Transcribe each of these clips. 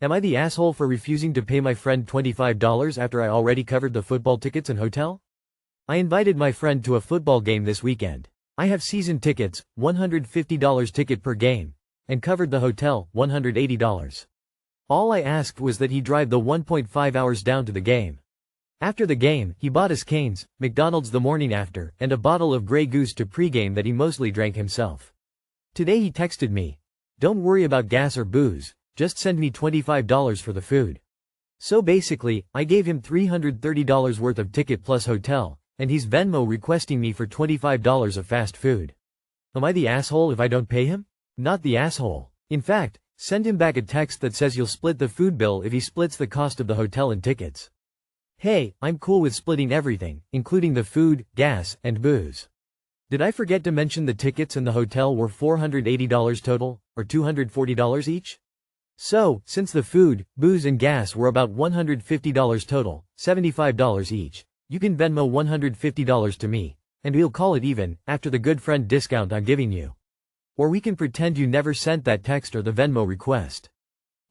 Am I the asshole for refusing to pay my friend $25 after I already covered the football tickets and hotel? I invited my friend to a football game this weekend. I have season tickets, $150 ticket per game, and covered the hotel, $180. All I asked was that he drive the 1.5 hours down to the game. After the game, he bought us Cane's, McDonald's the morning after, and a bottle of Grey Goose to pregame that he mostly drank himself. Today he texted me, "Don't worry about gas or booze, just send me $25 for the food." So basically, I gave him $330 worth of ticket plus hotel, and he's Venmo requesting me for $25 of fast food. Am I the asshole if I don't pay him? Not the asshole. In fact, send him back a text that says you'll split the food bill if he splits the cost of the hotel and tickets. Hey, I'm cool with splitting everything, including the food, gas, and booze. Did I forget to mention the tickets and the hotel were $480 total, or $240 each? So, since the food, booze and gas were about $150 total, $75 each, you can Venmo $150 to me, and we'll call it even, after the good friend discount I'm giving you. Or we can pretend you never sent that text or the Venmo request.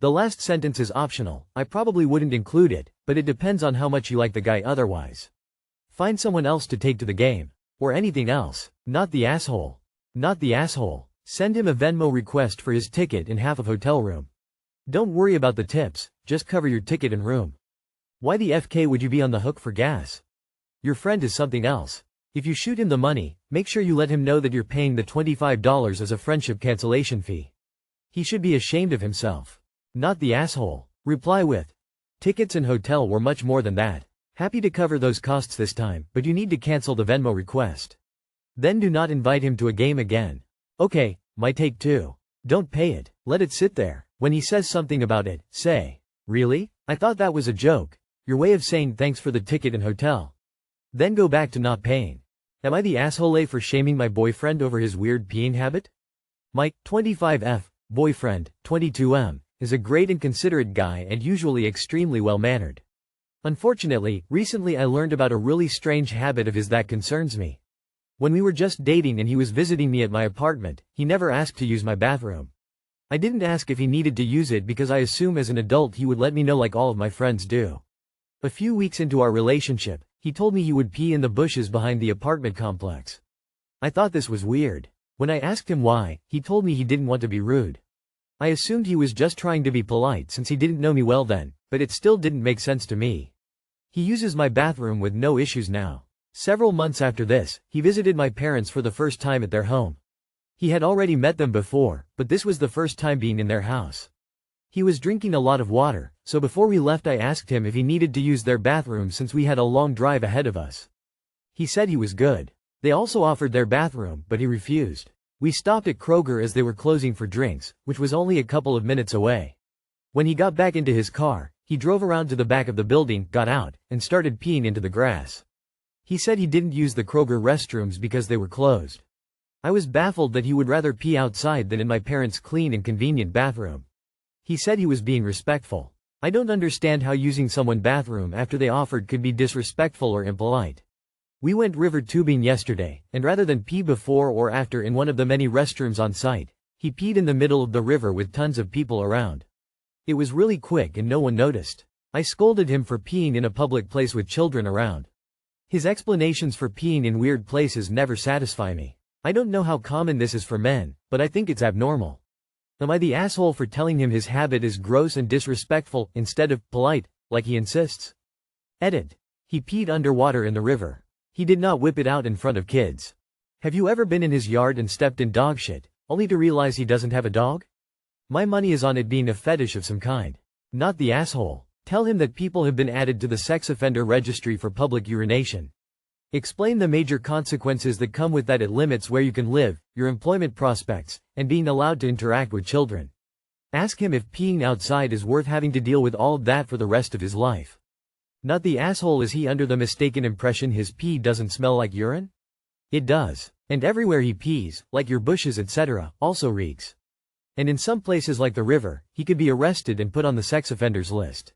The last sentence is optional, I probably wouldn't include it, but it depends on how much you like the guy otherwise. Find someone else to take to the game. Or anything else. Not the asshole. Not the asshole. Send him a Venmo request for his ticket and half of hotel room. Don't worry about the tips, just cover your ticket and room. Why the FK would you be on the hook for gas? Your friend is something else. If you shoot him the money, make sure you let him know that you're paying the $25 as a friendship cancellation fee. He should be ashamed of himself. Not the asshole. Reply with, "Tickets and hotel were much more than that. Happy to cover those costs this time, but you need to cancel the Venmo request." Then do not invite him to a game again. Okay, my take 2. Don't pay it. Let it sit there. When he says something about it, say, "Really? I thought that was a joke." Your way of saying thanks for the ticket and hotel. Then go back to not paying. Am I the asshole for shaming my boyfriend over his weird peeing habit? My 25F boyfriend, 22M, is a great and considerate guy and usually extremely well-mannered. Unfortunately, recently I learned about a really strange habit of his that concerns me. When we were just dating and he was visiting me at my apartment, he never asked to use my bathroom. I didn't ask if he needed to use it because I assume as an adult he would let me know like all of my friends do. A few weeks into our relationship, he told me he would pee in the bushes behind the apartment complex. I thought this was weird. When I asked him why, he told me he didn't want to be rude. I assumed he was just trying to be polite since he didn't know me well then, but it still didn't make sense to me. He uses my bathroom with no issues now. Several months after this, he visited my parents for the first time at their home. He had already met them before, but this was the first time being in their house. He was drinking a lot of water, so before we left I asked him if he needed to use their bathroom since we had a long drive ahead of us. He said he was good. They also offered their bathroom, but he refused. We stopped at Kroger as they were closing for drinks, which was only a couple of minutes away. When he got back into his car, he drove around to the back of the building, got out, and started peeing into the grass. He said he didn't use the Kroger restrooms because they were closed. I was baffled that he would rather pee outside than in my parents' clean and convenient bathroom. He said he was being respectful. I don't understand how using someone's bathroom after they offered could be disrespectful or impolite. We went river tubing yesterday, and rather than pee before or after in one of the many restrooms on site, he peed in the middle of the river with tons of people around. It was really quick and no one noticed. I scolded him for peeing in a public place with children around. His explanations for peeing in weird places never satisfy me. I don't know how common this is for men, but I think it's abnormal. Am I the asshole for telling him his habit is gross and disrespectful instead of polite, like he insists? Edit. He peed underwater in the river. He did not whip it out in front of kids. Have you ever been in his yard and stepped in dog shit, only to realize he doesn't have a dog? My money is on it being a fetish of some kind. Not the asshole. Tell him that people have been added to the sex offender registry for public urination. Explain the major consequences that come with that. It limits where you can live, your employment prospects, and being allowed to interact with children. Ask him if peeing outside is worth having to deal with all of that for the rest of his life. Not the asshole is he under the mistaken impression his pee doesn't smell like urine? It does. And everywhere he pees, like your bushes etc., also reeks. And in some places like the river, he could be arrested and put on the sex offenders list.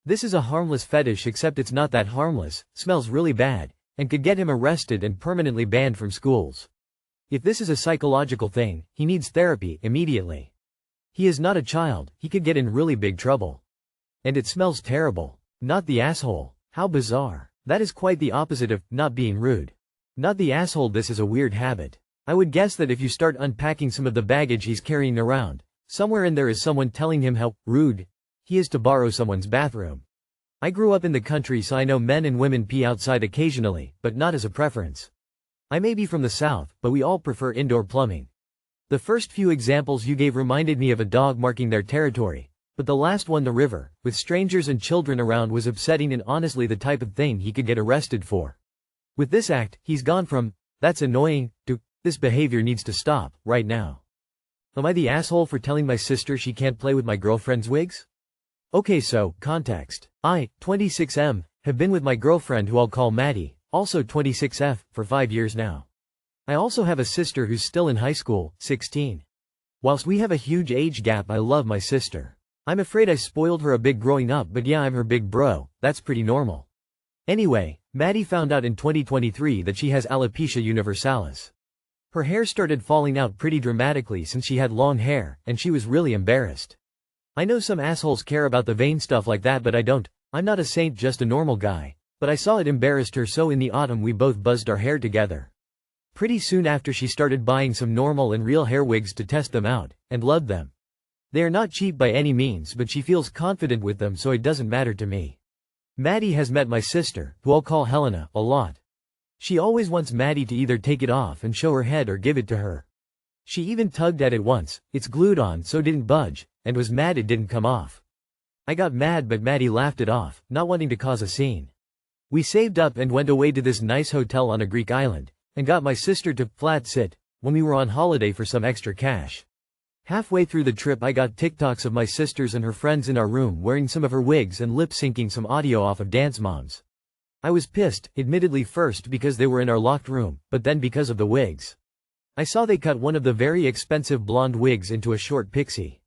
This is a harmless fetish except it's not that harmless, smells really bad, and could get him arrested and permanently banned from schools. If this is a psychological thing, he needs therapy immediately. He is not a child, he could get in really big trouble. And it smells terrible. Not the asshole. How bizarre. That is quite the opposite of not being rude. Not the asshole. This is a weird habit. I would guess that if you start unpacking some of the baggage he's carrying around, somewhere in there is someone telling him how rude he is to borrow someone's bathroom. I grew up in the country, so I know men and women pee outside occasionally, but not as a preference. I may be from the South, but we all prefer indoor plumbing. The first few examples you gave reminded me of a dog marking their territory, but the last one, the river, with strangers and children around, was upsetting and honestly the type of thing he could get arrested for. With this act, he's gone from, "That's annoying," to, "This behavior needs to stop, right now." Am I the asshole for telling my sister she can't play with my girlfriend's wigs? Okay, so, context. I, 26M, have been with my girlfriend, who I'll call Maddie, also 26F, for 5 years now. I also have a sister who's still in high school, 16. Whilst we have a huge age gap, I love my sister. I'm afraid I spoiled her a bit growing up, but yeah, I'm her big bro, that's pretty normal. Anyway, Maddie found out in 2023 that she has alopecia universalis. Her hair started falling out pretty dramatically since she had long hair, and she was really embarrassed. I know some assholes care about the vain stuff like that, but I don't. I'm not a saint, just a normal guy. But I saw it embarrassed her, so in the autumn we both buzzed our hair together. Pretty soon after, she started buying some normal and real hair wigs to test them out, and loved them. They are not cheap by any means, but she feels confident with them, so it doesn't matter to me. Maddie has met my sister, who I'll call Helena, a lot. She always wants Maddie to either take it off and show her head or give it to her. She even tugged at it once, it's glued on so it didn't budge, and was mad it didn't come off. I got mad, but Maddie laughed it off, not wanting to cause a scene. We saved up and went away to this nice hotel on a Greek island, and got my sister to flat sit when we were on holiday for some extra cash. Halfway through the trip, I got TikToks of my sisters and her friends in our room wearing some of her wigs and lip-syncing some audio off of Dance Moms. I was pissed, admittedly first because they were in our locked room, but then because of the wigs. I saw they cut one of the very expensive blonde wigs into a short pixie.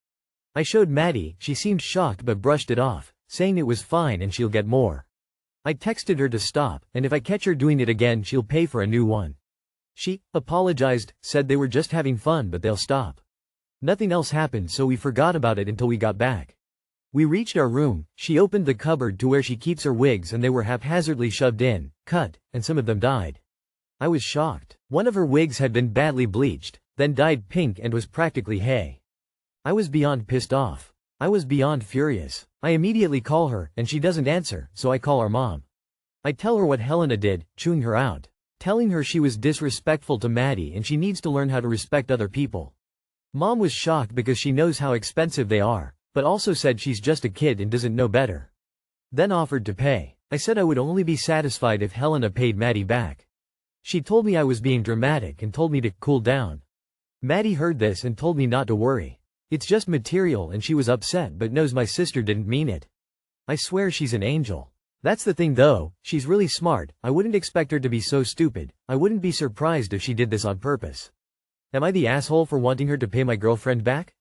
I showed Maddie, she seemed shocked but brushed it off, saying it was fine and she'll get more. I texted her to stop, and if I catch her doing it again she'll pay for a new one. She apologized, said they were just having fun but they'll stop. Nothing else happened, so we forgot about it until we got back. We reached our room, she opened the cupboard to where she keeps her wigs and they were haphazardly shoved in, cut, and some of them dyed. I was shocked. One of her wigs had been badly bleached, then dyed pink and was practically hay. I was beyond pissed off. I was beyond furious. I immediately call her, and she doesn't answer, so I call our mom. I tell her what Helena did, chewing her out. Telling her she was disrespectful to Maddie and she needs to learn how to respect other people. Mom was shocked because she knows how expensive they are, but also said she's just a kid and doesn't know better. Then offered to pay. I said I would only be satisfied if Helena paid Maddie back. She told me I was being dramatic and told me to cool down. Maddie heard this and told me not to worry. It's just material, and she was upset but knows my sister didn't mean it. I swear she's an angel. That's the thing though, she's really smart. I wouldn't expect her to be so stupid. I wouldn't be surprised if she did this on purpose. Am I the asshole for wanting her to pay my girlfriend back?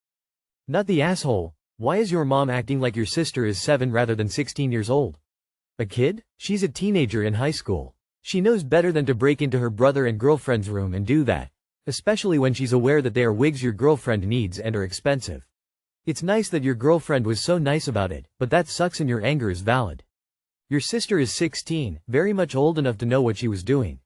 Not the asshole. Why is your mom acting like your sister is 7 rather than 16 years old? A kid? She's a teenager in high school. She knows better than to break into her brother and girlfriend's room and do that, especially when she's aware that they are wigs your girlfriend needs and are expensive. It's nice that your girlfriend was so nice about it, but that sucks and your anger is valid. Your sister is 16, very much old enough to know what she was doing.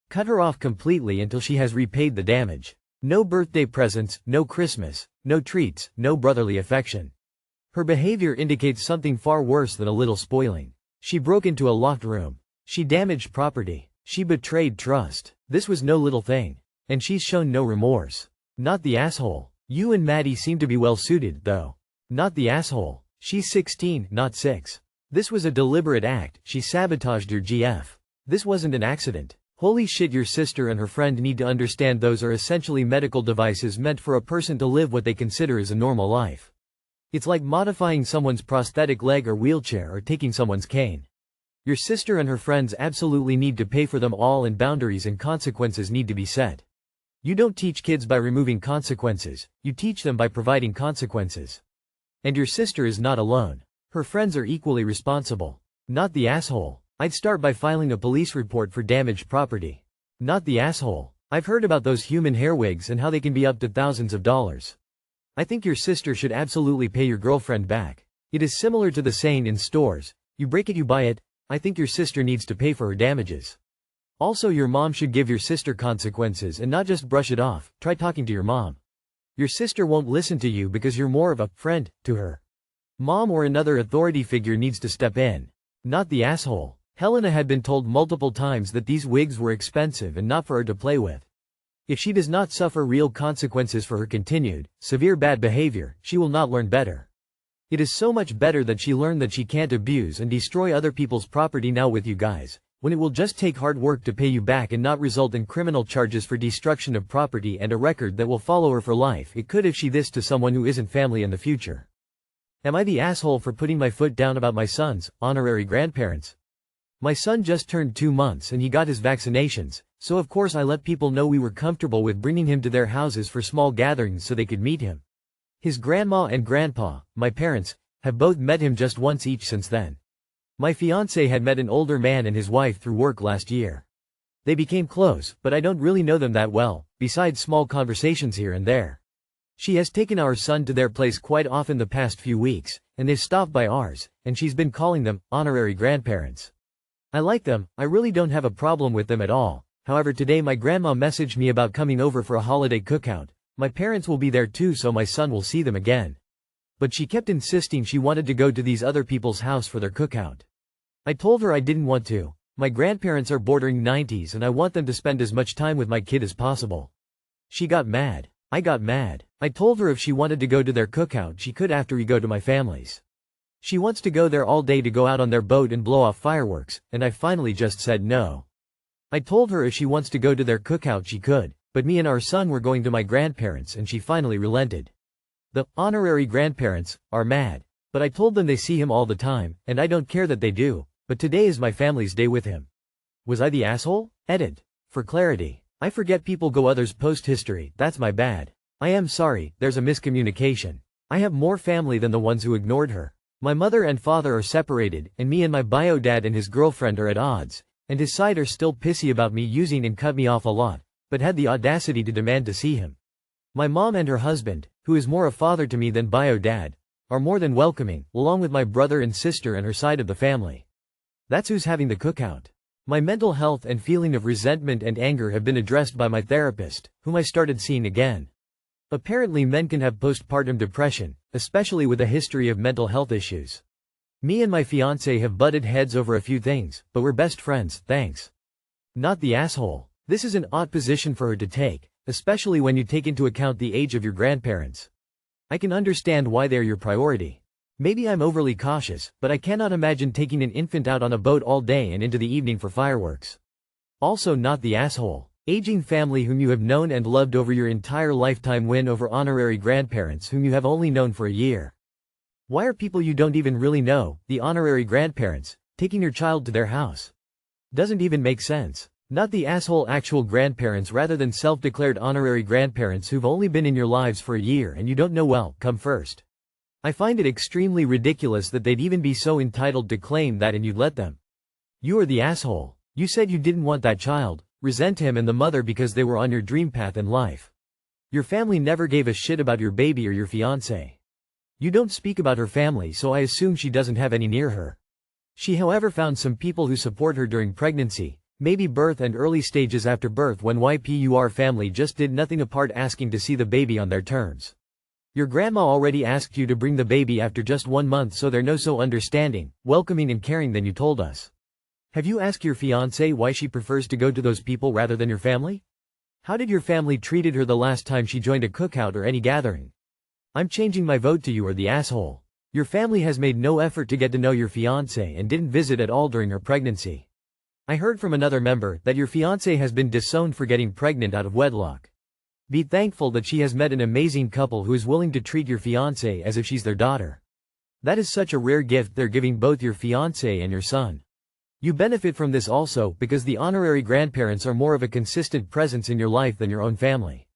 Cut her off completely until she has repaid the damage. No birthday presents, no Christmas, no treats, no brotherly affection. Her behavior indicates something far worse than a little spoiling. She broke into a locked room. She damaged property. She betrayed trust. This was no little thing. And she's shown no remorse. Not the asshole. You and Maddie seem to be well suited, though. Not the asshole. She's 16, not 6. This was a deliberate act. She sabotaged your GF. This wasn't an accident. Holy shit, your sister and her friend need to understand those are essentially medical devices meant for a person to live what they consider as a normal life. It's like modifying someone's prosthetic leg or wheelchair or taking someone's cane. Your sister and her friends absolutely need to pay for them all, and boundaries and consequences need to be set. You don't teach kids by removing consequences, you teach them by providing consequences. And your sister is not alone. Her friends are equally responsible. Not the asshole. I'd start by filing a police report for damaged property. Not the asshole. I've heard about those human hair wigs and how they can be up to thousands of dollars. I think your sister should absolutely pay your girlfriend back. It is similar to the saying in stores, you break it you buy it. I think your sister needs to pay for her damages. Also, your mom should give your sister consequences and not just brush it off. Try talking to your mom. Your sister won't listen to you because you're more of a friend to her. Mom or another authority figure needs to step in. Not the asshole. Helena had been told multiple times that these wigs were expensive and not for her to play with. If she does not suffer real consequences for her continued, severe bad behavior, she will not learn better. It is so much better that she learn that she can't abuse and destroy other people's property now with you guys, when it will just take hard work to pay you back and not result in criminal charges for destruction of property and a record that will follow her for life. It could if she this to someone who isn't family in the future. Am I the asshole for putting my foot down about my son's honorary grandparents? My son just turned 2 months and he got his vaccinations, so of course I let people know we were comfortable with bringing him to their houses for small gatherings so they could meet him. His grandma and grandpa, my parents, have both met him just once each since then. My fiancé had met an older man and his wife through work last year. They became close, but I don't really know them that well, besides small conversations here and there. She has taken our son to their place quite often the past few weeks, and they've stopped by ours, and she's been calling them honorary grandparents. I like them, I really don't have a problem with them at all. However, today my grandma messaged me about coming over for a holiday cookout. My parents will be there too, so my son will see them again. But she kept insisting she wanted to go to these other people's house for their cookout. I told her I didn't want to. My grandparents are bordering 90s and I want them to spend as much time with my kid as possible. She got mad. I got mad. I told her if she wanted to go to their cookout she could after we go to my family's. She wants to go there all day to go out on their boat and blow off fireworks, and I finally just said no. I told her if she wants to go to their cookout she could, but me and our son were going to my grandparents and she finally relented. The honorary grandparents are mad, but I told them they see him all the time, and I don't care that they do, but today is my family's day with him. Was I the asshole? Edit. For clarity, I forget people go others post history, that's my bad. I am sorry, there's a miscommunication. I have more family than the ones who ignored her. My mother and father are separated, and me and my bio dad and his girlfriend are at odds, and his side are still pissy about me using and cut me off a lot, but had the audacity to demand to see him. My mom and her husband, who is more a father to me than bio dad, are more than welcoming, along with my brother and sister and her side of the family. That's who's having the cookout. My mental health and feeling of resentment and anger have been addressed by my therapist, whom I started seeing again. Apparently men can have postpartum depression, especially with a history of mental health issues. Me and my fiancé have butted heads over a few things, but we're best friends, thanks. Not the asshole. This is an odd position for her to take, especially when you take into account the age of your grandparents. I can understand why they're your priority. Maybe I'm overly cautious, but I cannot imagine taking an infant out on a boat all day and into the evening for fireworks. Also not the asshole. Aging family whom you have known and loved over your entire lifetime win over honorary grandparents whom you have only known for a year. Why are people you don't even really know, the honorary grandparents, taking your child to their house? Doesn't even make sense. Not the asshole actual grandparents rather than self-declared honorary grandparents who've only been in your lives for a year and you don't know well, come first. I find it extremely ridiculous that they'd even be so entitled to claim that and you'd let them. You are the asshole. You said you didn't want that child, resent him and the mother because they were on your dream path in life. Your family never gave a shit about your baby or your fiancé. You don't speak about her family, so I assume she doesn't have any near her. She however found some people who support her during pregnancy, maybe birth and early stages after birth when your family just did nothing apart asking to see the baby on their terms. Your grandma already asked you to bring the baby after just 1 month, so they're no so understanding, welcoming and caring than you told us. Have you asked your fiancé why she prefers to go to those people rather than your family? How did your family treated her the last time she joined a cookout or any gathering? I'm changing my vote to you are the asshole. Your family has made no effort to get to know your fiancé and didn't visit at all during her pregnancy. I heard from another member that your fiancé has been disowned for getting pregnant out of wedlock. Be thankful that she has met an amazing couple who is willing to treat your fiancé as if she's their daughter. That is such a rare gift they're giving both your fiancé and your son. You benefit from this also because the honorary grandparents are more of a consistent presence in your life than your own family.